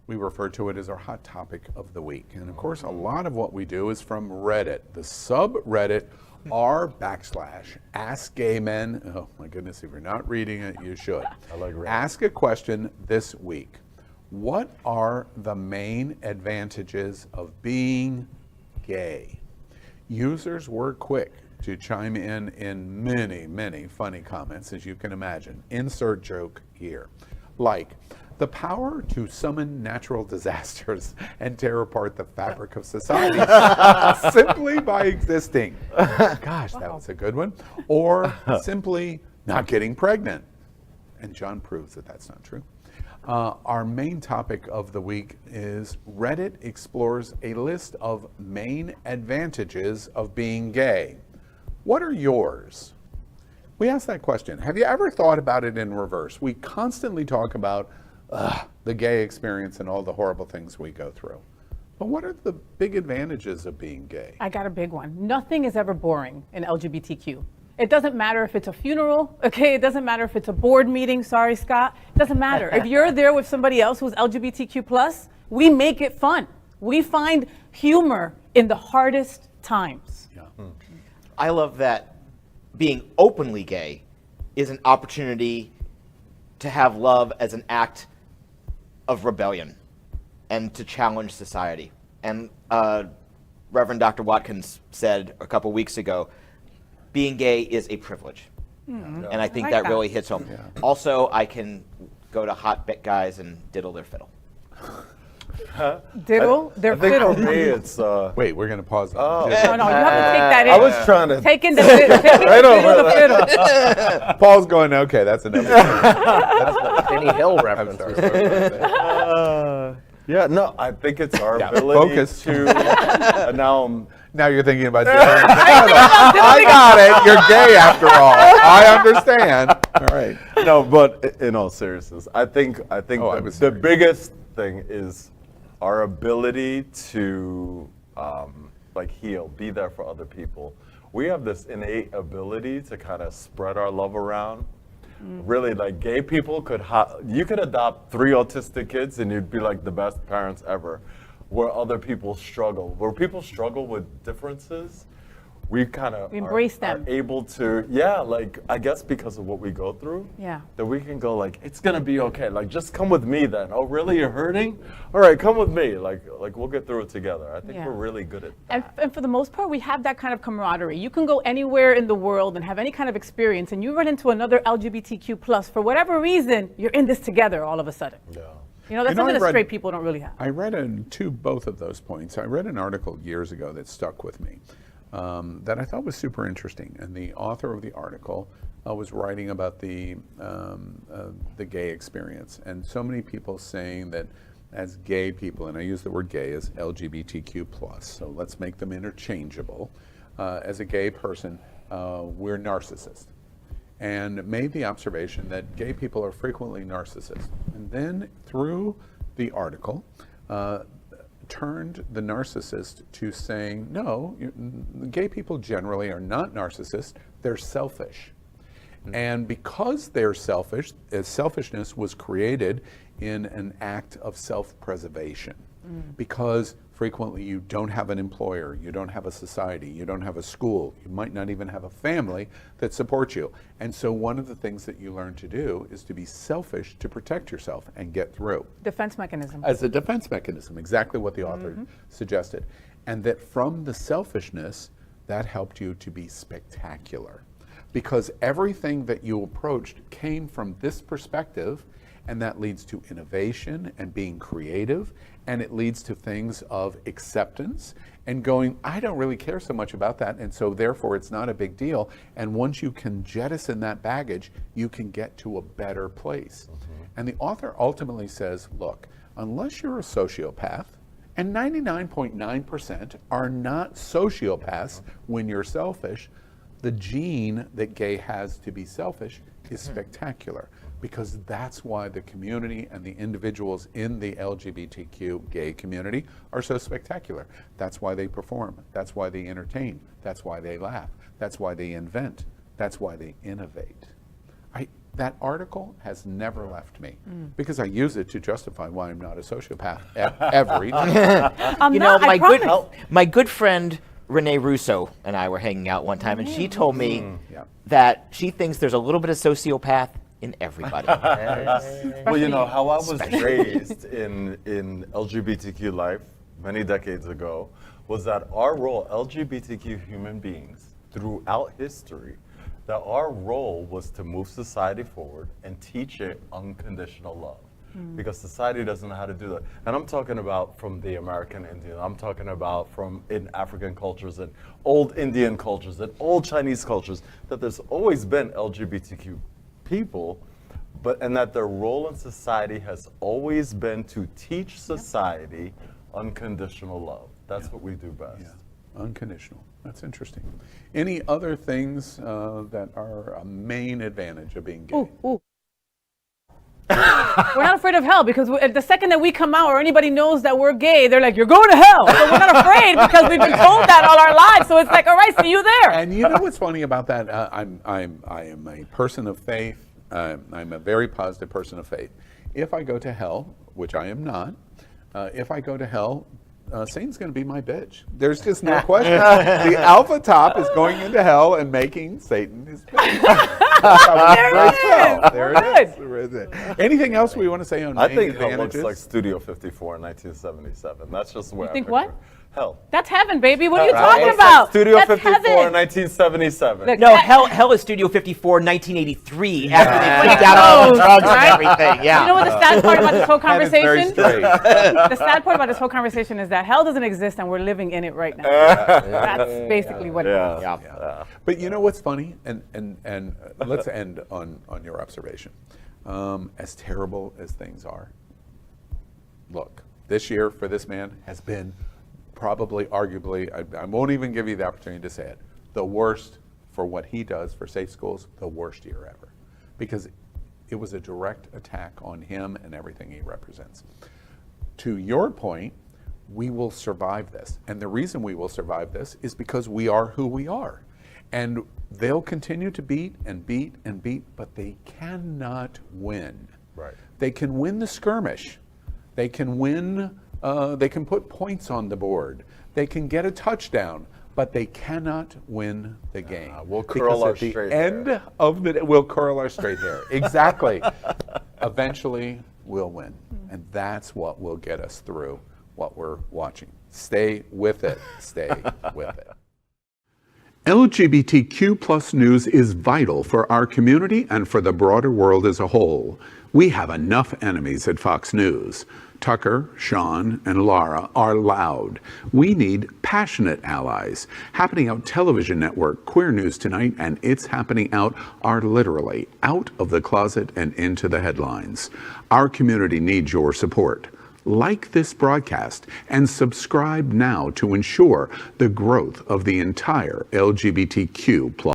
We refer to it as our hot topic of the week. And of course, a lot of what we do is from Reddit. The subreddit r/AskGayMen. Oh my goodness, if you're not reading it, you should. I like Reddit. Ask a question this week. What are the main advantages of being gay? Users were quick to chime in many, many funny comments, as you can imagine. Insert joke here. Like, the power to summon natural disasters and tear apart the fabric of society simply by existing. Gosh, that was a good one. Or simply not getting pregnant. And John proves that that's not true. Our main topic of the week is Reddit explores a list of main advantages of being gay. What are yours? We asked that question. Have you ever thought about it in reverse? We constantly talk about the gay experience and all the horrible things we go through. But what are the big advantages of being gay? I got a big one. Nothing is ever boring in LGBTQ. It doesn't matter if it's a funeral, okay? It doesn't matter if it's a board meeting, sorry, Scott. It doesn't matter. If you're there with somebody else who's LGBTQ+, we make it fun. We find humor in the hardest times. Yeah. I love that being openly gay is an opportunity to have love as an act of rebellion and to challenge society. And Reverend Dr. Watkins said a couple weeks ago, being gay is a privilege. And I think that really hits home. Yeah. Also, I can go to hot guys and diddle their fiddle. Diddle their I think fiddle. for me, it's Wait, we're going to pause. No, you have to take that in. I was trying to. Take in the fiddle. The fiddle. Paul's going, okay, that's enough. That's the Benny Hill I'm reference. sorry. Yeah, no, I think it's our Yeah, ability focus. to. Now you're thinking about diddling. I got it. You're gay after all. I understand. All right. No, but in all seriousness, I think the serious. biggest thing is our ability to like heal, be there for other people. We have this innate ability to kind of spread our love around. Really, like gay people you could adopt 3 autistic kids and you'd be like the best parents ever. Where other people struggle, with differences, we kind of embrace them. Are able to, like I guess because of what we go through, that we can go like, it's gonna be okay. Like just come with me then. Oh really, you're hurting? All right, come with me. Like we'll get through it together. I think we're really good at that. And for the most part, we have that kind of camaraderie. You can go anywhere in the world and have any kind of experience, and you run into another LGBTQ+, for whatever reason, you're in this together all of a sudden. Yeah. You know, that's something that straight people don't really have. I read both of those points. I read an article years ago that stuck with me that I thought was super interesting. And the author of the article was writing about the gay experience. And so many people saying that as gay people, and I use the word gay as LGBTQ+, so let's make them interchangeable. As a gay person, we're narcissists. And made the observation that gay people are frequently narcissists. And then through the article, turned the narcissist to saying, no, gay people generally are not narcissists, they're selfish. And because they're selfish, selfishness was created in an act of self-preservation. Because frequently you don't have an employer, you don't have a society, you don't have a school, you might not even have a family that supports you. And so one of the things that you learn to do is to be selfish to protect yourself and get through. Defense mechanism. As a defense mechanism, exactly what the author suggested. And that from the selfishness, that helped you to be spectacular. Because everything that you approached came from this perspective, and that leads to innovation and being creative, and it leads to things of acceptance and going, I don't really care so much about that, and so therefore it's not a big deal. And once you can jettison that baggage, you can get to a better place. And the author ultimately says, look, unless you're a sociopath, and 99.9% are not sociopaths when you're selfish, the gene that gay has to be selfish is spectacular, because that's why the community and the individuals in the LGBTQ gay community are so spectacular. That's why they perform. That's why they entertain. That's why they laugh. That's why they invent. That's why they innovate. That article has never left me because I use it to justify why I'm not a sociopath every time. I'm You know, not, I promise. my good friend Renee Russo and I were hanging out one time, and she told me Yeah. that she thinks there's a little bit of sociopath in everybody. Well, you know, how I was raised in LGBTQ life many decades ago was that our role, LGBTQ human beings, throughout history, that our role was to move society forward and teach it unconditional love. Because society doesn't know how to do that. And I'm talking about from the American Indian, I'm talking about from in African cultures and old Indian cultures and old Chinese cultures, that there's always been LGBTQ people, and that their role in society has always been to teach society unconditional love. That's what we do best. Yeah, unconditional. That's interesting. Any other things that are a main advantage of being gay? Ooh. We're not afraid of hell because the second that we come out or anybody knows that we're gay, they're like, you're going to hell. So we're not afraid because we've been told that all our lives. So it's like, all right, see you there. And you know what's funny about that? I am a person of faith. I'm a very positive person of faith. If I go to hell, which I am not, if I go to hell, Satan's going to be my bitch. There's just no question. The alpha top is going into hell and making Satan his bitch. There it is. Anything else we want to say on I main think hell advantages? looks like Studio 54 in 1977. That's just where I think picture what? it. Hell. That's heaven, baby. What are you Right? talking It's about? like Studio That's 54 heaven. in 1977. Look, No, hell is Studio 54, 1983, after they freaked out all the drugs and everything. Yeah. You know what the sad part about this whole That is very conversation? straight. The sad part about this whole conversation is that hell doesn't exist and we're living in it right now. That's basically what it is. Yeah. But you know what's funny? And let's end on your observation. As terrible as things are, look, this year for this man has been probably, arguably, I won't even give you the opportunity to say it, the worst for what he does for safe schools, the worst year ever. Because it was a direct attack on him and everything he represents. To your point, we will survive this. And the reason we will survive this is because we are who we are. And they'll continue to beat and beat and beat, but they cannot win. Right. They can win the skirmish. They can win, they can put points on the board. They can get a touchdown, but they cannot win the game. We'll curl our because at straight the end hair. of the we'll curl our straight hair. Exactly. Eventually, we'll win. And that's what will get us through what we're watching. Stay with it. Stay with it. LGBTQ plus news is vital for our community and for the broader world as a whole. We have enough enemies at Fox News. Tucker, Sean, and Laura are loud. We need passionate allies. Happening Out Television Network, Queer News Tonight, and It's Happening Out are literally out of the closet and into the headlines. Our community needs your support. Like this broadcast and subscribe now to ensure the growth of the entire LGBTQ+